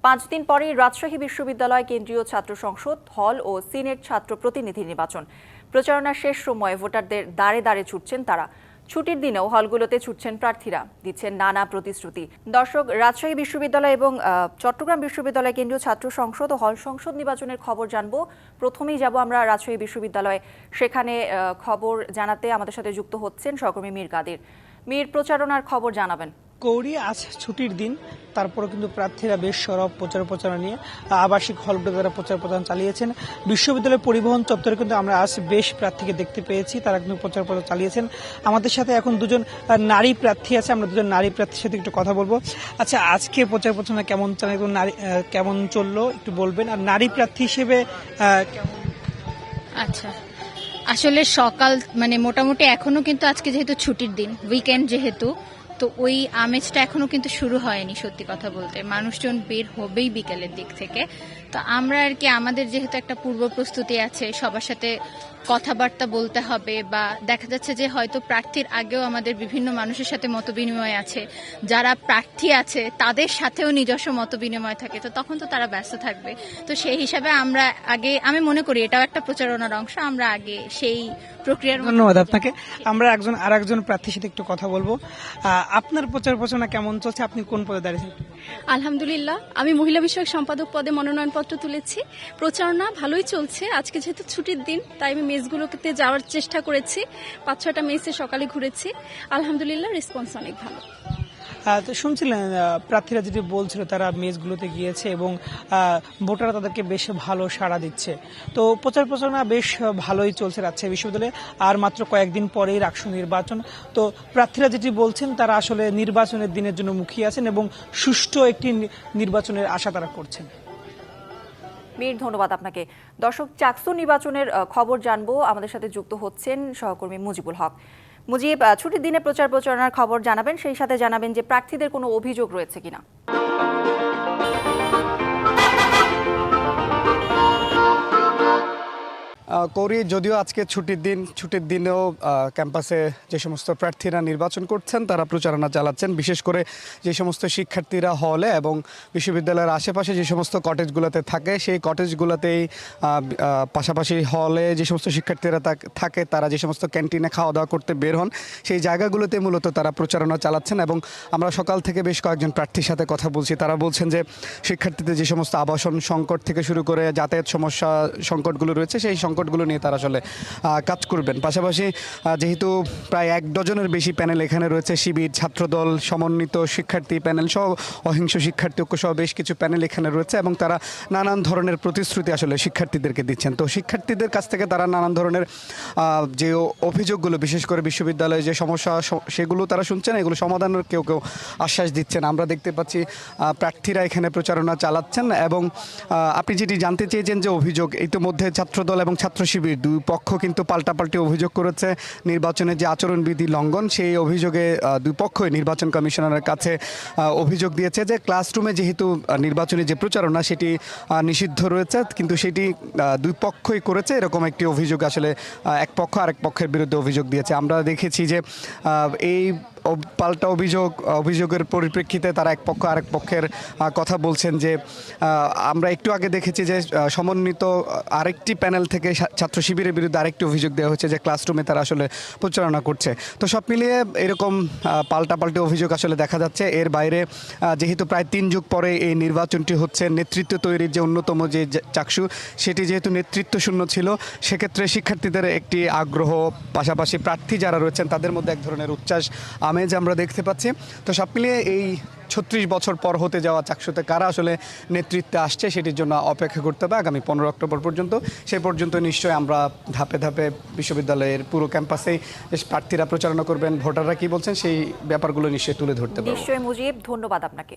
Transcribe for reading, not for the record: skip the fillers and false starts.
5 দিন পরেই রাজশাহী বিশ্ববিদ্যালয় কেন্দ্রীয় ছাত্র সংসদ হল ও সিনেট ছাত্র প্রতিনিধি নির্বাচন। প্রচারণার শেষ সময়ে ভোটারদের দাঁড়ে দাঁড়ে ছুটছেন তারা। ছুটির দিনেও হলগুলোতে ছুটছেন প্রার্থীরা, দিচ্ছেন নানা প্রতিশ্রুতি। দর্শক, রাজশাহী বিশ্ববিদ্যালয় এবং চট্টগ্রাম বিশ্ববিদ্যালয় কেন্দ্রীয় ছাত্র সংসদ ও হল সংসদ নির্বাচনের খবর জানবো। প্রথমেই যাব আমরা রাজশাহী বিশ্ববিদ্যালয়, সেখানে খবর জানাতে আমাদের সাথে যুক্ত হচ্ছেন সহকর্মী মীর কাদির। মীর, প্রচারণার খবর জানাবেন। গৌরী, আজ ছুটির দিন, তারপরে কিন্তু প্রার্থীরা বেশ সরব প্রচারণা নিয়ে আবাসিক হলগুলো দ্বারা প্রচারণা চালিয়েছেন। বিশ্ববিদ্যালয় পরিবহন চত্বরে কিন্তু আমরা আজ বেশ প্রার্থীকে দেখতে পেয়েছি, তারা কিন্তু প্রচারণা চালিয়েছেন। আমাদের সাথে এখন দুজন নারী প্রার্থী আছে, আমরা দুজন নারী প্রার্থীর সাথে একটু কথা বলবো। আচ্ছা, আজকে প্রচারণা কেমন কেমন চললো একটু বলবেন, আর নারী প্রার্থী হিসেবে কেমন? আচ্ছা, আসলে সকাল মোটামুটি এখনো কিন্তু আজকে যেহেতু ছুটির দিন, উইকেন্ড যেহেতু, তো ওই আমেজটা এখনো কিন্তু শুরু হয়নি। সত্যি কথা বলতে মানুষজন বের হবেই বিকেলের দিক থেকে। তো আমরা আর কি, আমাদের যেহেতু একটা পূর্ব প্রস্তুতি আছে, সবার সাথে কথাবার্তা বলতে হবে, বা দেখা যাচ্ছে যে হয়তো প্রার্থীর আগেও আমাদের বিভিন্ন মানুষের সাথে মতবিনিময় আছে, যারা প্রার্থী আছে তাদের সাথেও নিজস্ব মতবিনিময় থাকে, তো তখন তো তারা ব্যস্ত থাকবে। তো সেই হিসাবে আমরা আগে, আমি মনে করি এটাও একটা প্রচারণার অংশ, আমরা আগে সেই প্রক্রিয়ার। ধন্যবাদ আপনাকে। আমরা আর একজন প্রার্থীর সাথে একটু কথা বলবো। আপনার প্রচারণা কেমন চলছে? আপনি কোন পদে দাঁড়িয়েছেন? আলহামদুলিল্লাহ, আমি মহিলা বিষয়ক সম্পাদক পদে মনোনয়নপত্র তুলেছি। প্রচারণা ভালোই চলছে। আজকে যেহেতু ছুটির দিন, তাই আমি মেসগুলোতে যাওয়ার চেষ্টা করেছি। 5-6টা মেসে সকালে ঘুরেছি। আলহামদুলিল্লাহ, রেসপন্স অনেক ভালো। তো শুনছিলেন প্রার্থীরা যেটি বলছিল, তারা মেসগুলোতে গিয়েছে এবং ভোটাররা তাদেরকে বেশ ভালো সাড়া দিচ্ছে। তো প্রচারণা বেশ ভালোই চলছে রাজশাহী বিশ্ববিদ্যালয়ে। আর মাত্র কয়েকদিন পরেই রাকসু নির্বাচন। তো প্রার্থীরা যেটি বলছেন, তারা আসলে নির্বাচনের দিনের জন্য মুখিয়ে আছেন এবং সুষ্ঠু একটি নির্বাচনের আশা তারা করছেন। মীর, ধন্যবাদ আপনাকে। দর্শক, চাকসু নির্বাচনের খবর জানবো। আমাদের সাথে যুক্ত হচ্ছেন সহকর্মী মুজিবুল হক। মুজিব, ছুটির দিনে প্রচারণার খবর জানাবেন, সেই সাথে জানাবেন যে প্রার্থীদের কোনো অভিযোগ রয়েছে কিনা। কৌরি, যদিও আজকে ছুটির দিনেও ক্যাম্পাসে যে সমস্ত প্রার্থীরা নির্বাচন করছেন তারা প্রচারণা চালাচ্ছেন। বিশেষ করে যে সমস্ত শিক্ষার্থীরা হলে এবং বিশ্ববিদ্যালয়ের আশেপাশে যে সমস্ত কটেজগুলোতে থাকে, সেই কটেজগুলোতেই পাশাপাশি হলে যে সমস্ত শিক্ষার্থীরা থাকে, তারা যে সমস্ত ক্যান্টিনে খাওয়া দাওয়া করতে বের হন, সেই জায়গাগুলোতে মূলত তারা প্রচারণা চালাচ্ছেন। এবং আমরা সকাল থেকে বেশ কয়েকজন প্রার্থীর সাথে কথা বলছি, তারা বলছেন যে শিক্ষার্থীদের যে সমস্ত আবাসন সংকট থেকে শুরু করে যাতায়াত সমস্যা সংকটগুলো রয়েছে, সেই সংকটগুলো নিয়ে তারা আসলে কাজ করবেন। পাশাপাশি যেহেতু প্রায় 1 ডজনের বেশি প্যানেল এখানে রয়েছে, শিবির, ছাত্রদল, সমন্বিত শিক্ষার্থী প্যানেল সহ, অহিংস শিক্ষার্থী ঐক্য সহ বেশ কিছু প্যানেল এখানে রয়েছে এবং তারা নানান ধরনের প্রতিশ্রুতি আসলে শিক্ষার্থীদেরকে দিচ্ছেন। তো শিক্ষার্থীদের কাছ থেকে তারা নানান ধরনের যে অভিযোগগুলো, বিশেষ করে বিশ্ববিদ্যালয়ে যে সমস্যা, সেগুলো তারা শুনছেন, এগুলো সমাধানের কেউ আশ্বাস দিচ্ছেন। আমরা দেখতে পাচ্ছি প্রার্থীরা এখানে প্রচারণা চালাচ্ছেন। এবং আপনি যেটি জানতে চেয়েছেন যে অভিযোগ, ইতিমধ্যে ছাত্রদল এবং ছাত্র শিবির দুই পক্ষ কিন্তু পাল্টাপাল্টি অভিযোগ করেছে নির্বাচনের যে আচরণবিধি লঙ্ঘন, সেই অভিযোগে দুই পক্ষই নির্বাচন কমিশনারের কাছে অভিযোগ দিয়েছে যে ক্লাসরুমে যেহেতু নির্বাচনী যে প্রচারণা সেটি নিষিদ্ধ রয়েছে, কিন্তু সেটি দুই পক্ষই করেছে, এরকম একটি অভিযোগ আসলে এক পক্ষ আরেক পক্ষের বিরুদ্ধে অভিযোগ দিয়েছে। আমরা দেখেছি যে এই পাল্টা অভিযোগের পরিপ্রেক্ষিতে তারা এক পক্ষ আরেক পক্ষের কথা বলছেন যে আমরা একটু আগে দেখেছি যে সমন্বিত আরেকটি প্যানেল থেকে ছাত্র শিবিরের বিরুদ্ধে আরেকটি অভিযোগ দেওয়া হচ্ছে যে ক্লাসরুমে তারা আসলে প্রচারণা করছে। তো সব মিলিয়ে এরকম পাল্টাপাল্টি অভিযোগ আসলে দেখা যাচ্ছে। এর বাইরে যেহেতু প্রায় 3 যুগ পরে এই নির্বাচনটি হচ্ছে, নেতৃত্ব তৈরির যে অন্যতম যে চাকসু, সেটি যেহেতু নেতৃত্ব শূন্য ছিল, সেক্ষেত্রে শিক্ষার্থীদের একটি আগ্রহ, পাশাপাশি প্রার্থী যারা রয়েছেন তাদের মধ্যে এক ধরনের উচ্ছ্বাস আমেজ আমরা দেখতে পাচ্ছি। তো সব মিলিয়ে এই 36 বছর পর হতে যাওয়া চাকসুতে কারা আসলে নেতৃত্বে আসছে, সেটির জন্য অপেক্ষা করতে হবে আগামী 15 অক্টোবর পর্যন্ত। সেই পর্যন্ত নিশ্চয়ই আমরা ধাপে ধাপে বিশ্ববিদ্যালয়ের পুরো ক্যাম্পাসেই প্রার্থীরা প্রচারণা করবেন, ভোটাররা কি বলছেন সেই ব্যাপারগুলো নিশ্চয়ই তুলে ধরতে পারব। নিশ্চয়ই মুজিব, ধন্যবাদ আপনাকে।